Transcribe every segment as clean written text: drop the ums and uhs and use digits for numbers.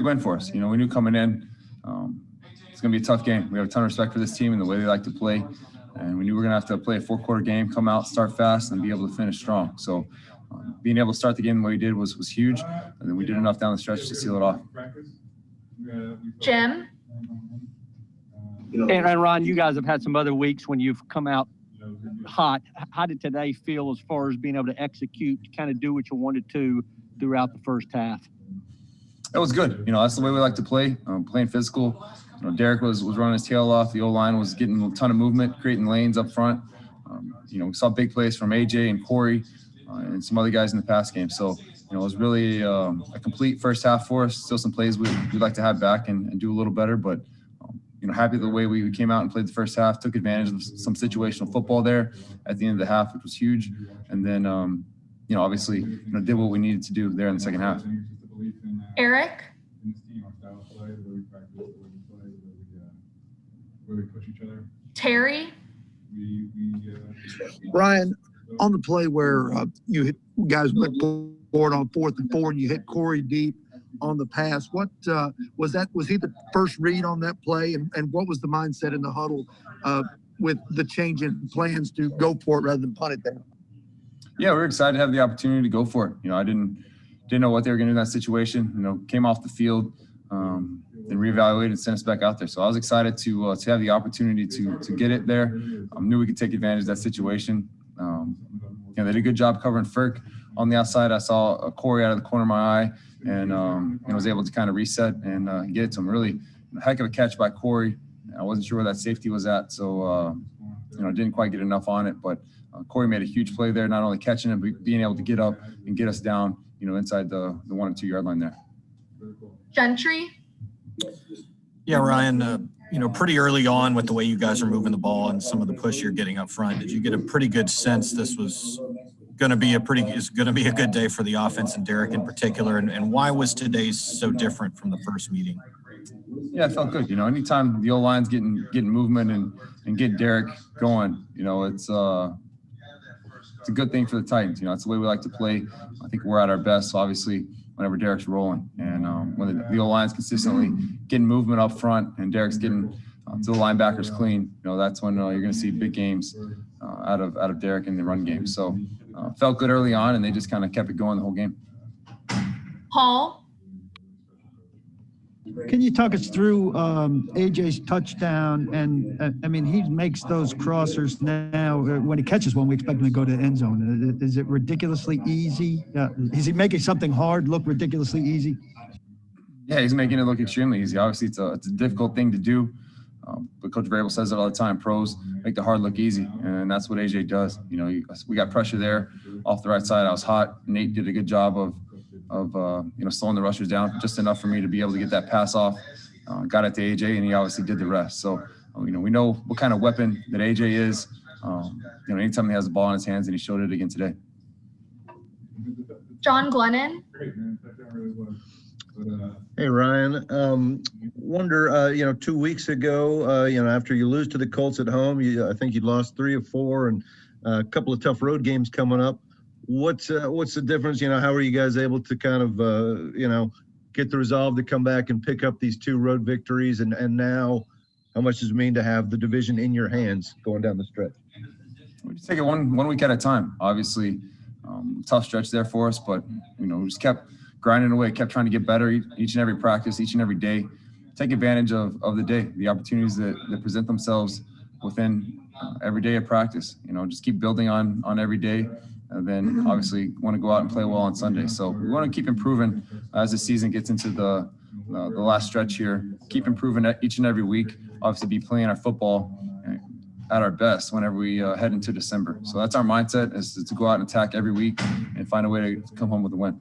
win for us. You know, we knew coming in it's going to be a tough game. We have a ton of respect for this team and the way they like to play. And we knew we were going to have to play a 4-quarter game, come out, start fast, and be able to finish strong. So being able to start the game the way we did was huge. And then we did enough down the stretch to seal it off. Jim? And Ron, you guys have had some other weeks when you've come out hot. How did today feel as far as being able to execute, kind of do what you wanted to throughout the first half? It was good. You know, that's the way we like to play, playing physical. You know, Derek was running his tail off. The O-line was getting a ton of movement, creating lanes up front. You know, we saw big plays from AJ and Corey and some other guys in the pass game. So, you know, it was really a complete first half for us. Still some plays we'd like to have back and do a little better. But, you know, happy the way we came out and played the first half, took advantage of some situational football there at the end of the half, which was huge. And then, you know, obviously, you know, did what we needed to do there in the second half. Eric? Terry? Ryan, on the play where you guys went forward on 4th and 4 and you hit Corey deep on the pass, what was that? Was he the first read on that play? And what was the mindset in the huddle with the change in plans to go for it rather than punt it there? Yeah, we were excited to have the opportunity to go for it. You know, I didn't know what they were going to do in that situation. You know, came off the field, then reevaluated and sent us back out there. So I was excited to have the opportunity to get it there. Knew we could take advantage of that situation. You know, they did a good job covering Ferk on the outside. I saw Corey out of the corner of my eye and was able to kind of reset and get it to him. Really a heck of a catch by Corey. I wasn't sure where that safety was at, so you know, didn't quite get enough on it. But Corey made a huge play there, not only catching it, but being able to get up and get us down, you know, inside the 1 and 2 yard line there. Gentry? Yeah, Ryan, you know, pretty early on with the way you guys are moving the ball and some of the push you're getting up front, did you get a pretty good sense this was going to be a good day for the offense and Derek in particular? And why was today so different from the first meeting? Yeah, it felt good. You know, anytime the O-line's getting movement and get Derek going, you know, it's a good thing for the Titans. You know, it's the way we like to play. I think we're at our best, obviously, whenever Derek's rolling. And when the O-line's consistently getting movement up front and Derek's getting to the linebackers clean, you know, that's when you're going to see big games out of Derek in the run game. So felt good early on, and they just kind of kept it going the whole game. Paul? Can you talk us through AJ's touchdown? And I mean, he makes those crossers now. When he catches one, we expect him to go to the end zone. Is it ridiculously easy? Is he making something hard look ridiculously easy? Yeah, he's making it look extremely easy. Obviously, it's a difficult thing to do. But Coach Vrabel says it all the time. Pros make the hard look easy, and that's what AJ does. You know, we got pressure there off the right side. I was hot. Nate did a good job of you know, slowing the rushers down just enough for me to be able to get that pass off. Got it to AJ, and he obviously did the rest. So, you know, we know what kind of weapon that AJ is. You know, anytime he has the ball in his hands, and he showed it again today. John Glennon? Hey, Ryan. Wonder, you know, 2 weeks ago, you know, after you lose to the Colts at home, I think you'd lost 3 of 4 and a couple of tough road games coming up. What's the difference? You know, how are you guys able to kind of, you know, get the resolve to come back and pick up these 2 road victories? And now how much does it mean to have the division in your hands going down the stretch? We just take it one week at a time. Obviously, tough stretch there for us, but, you know, we just kept grinding away, kept trying to get better each and every practice, each and every day. Take advantage of the day, the opportunities that present themselves within every day of practice. You know, just keep building on every day. And then obviously want to go out and play well on Sunday. So we want to keep improving as the season gets into the last stretch here. Keep improving each and every week. Obviously be playing our football at our best whenever we head into December. So that's our mindset, is to go out and attack every week and find a way to come home with a win.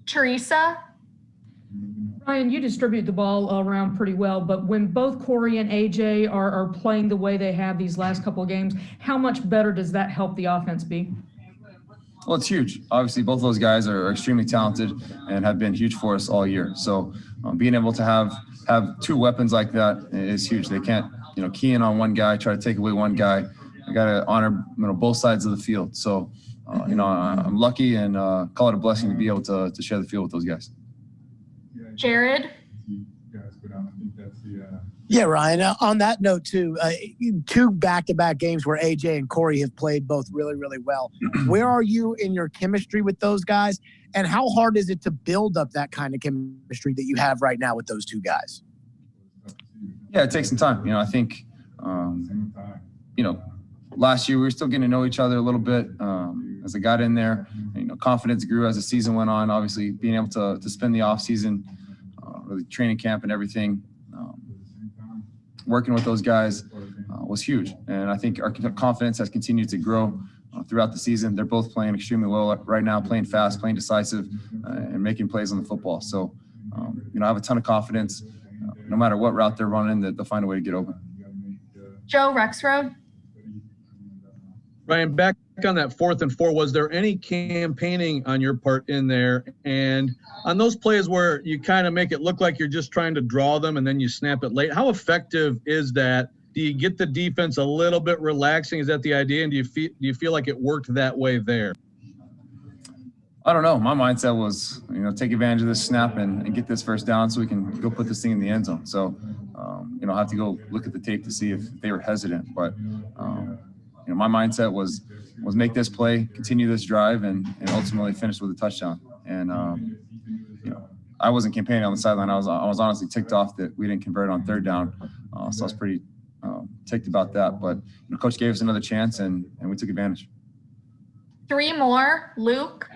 Teresa? Ryan, you distribute the ball around pretty well, but when both Corey and AJ are playing the way they have these last couple of games, how much better does that help the offense be? Well, it's huge. Obviously, both of those guys are extremely talented and have been huge for us all year. So being able to have 2 weapons like that is huge. They can't, you know, key in on one guy, try to take away one guy. I got to honor, you know, both sides of the field. So, you know, I'm lucky and call it a blessing to be able to share the field with those guys. Jared, Yeah, Ryan. On that note, too, two back-to-back games where AJ and Corey have played both really, really well. Where are you in your chemistry with those guys, and how hard is it to build up that kind of chemistry that you have right now with those two guys? Yeah, it takes some time. I think, last year we were still getting to know each other a little bit as I got in there. Confidence grew as the season went on. Obviously, being able to spend the off season, really training camp and everything, working with those guys was huge. And I think our confidence has continued to grow throughout the season. They're both playing extremely well right now, playing fast, playing decisive, and making plays on the football. So, I have a ton of confidence. No matter what route they're running, that they'll find a way to get open. Joe Rexroad, Ryan, back on that 4th and 4, was there any campaigning on your part in there? And on those plays where you kind of make it look like you're just trying to draw them and then you snap it late, how effective is that? Do you get the defense a little bit relaxing? Is that the idea? And do you feel like it worked that way there? I don't know. My mindset was, take advantage of this snap and get this first down so we can go put this thing in the end zone. So, I have to go look at the tape to see if they were hesitant. But, my mindset was make this play, continue this drive, and ultimately finish with a touchdown. And, I wasn't campaigning on the sideline. I was honestly ticked off that we didn't convert on 3rd down. So I was pretty ticked about that. But Coach gave us another chance, and we took advantage. 3 more. Luke,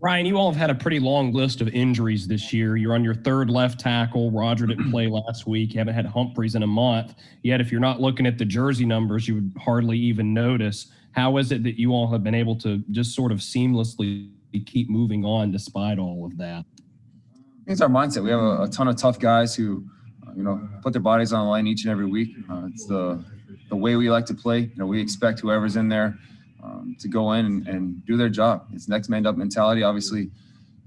Ryan, you all have had a pretty long list of injuries this year. You're on your 3rd left tackle. Roger didn't play last week. You haven't had Humphreys in a month. Yet, if you're not looking at the jersey numbers, you would hardly even notice. How is it that you all have been able to just sort of seamlessly keep moving on despite all of that? It's our mindset. We have a ton of tough guys who, put their bodies on the line each and every week. It's the way we like to play. We expect whoever's in there to go in and do their job. It's next man up mentality. Obviously,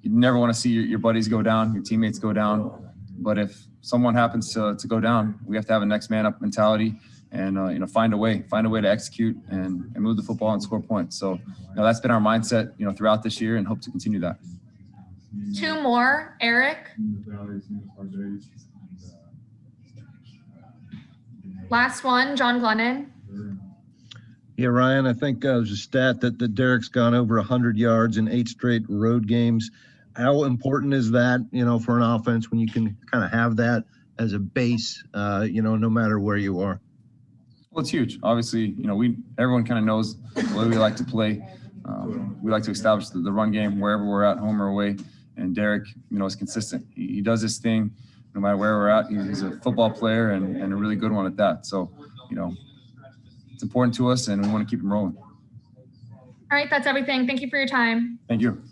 you never want to see your buddies go down, your teammates go down. But if someone happens to go down, we have to have a next man up mentality and find a way to execute and move the football and score points. So that's been our mindset throughout this year, and hope to continue that. 2 more. Eric, last one. John Glennon. Yeah, Ryan, I think there's a stat that Derek's gone over 100 yards in 8 straight road games. How important is that, for an offense when you can kind of have that as a base, no matter where you are? Well, it's huge. Obviously, everyone kind of knows the way we like to play. We like to establish the run game wherever we're at, home or away. And Derek, is consistent. He does his thing no matter where we're at. He's a football player and a really good one at that. So, it's important to us, and we want to keep him rolling. All right, that's everything. Thank you for your time. Thank you.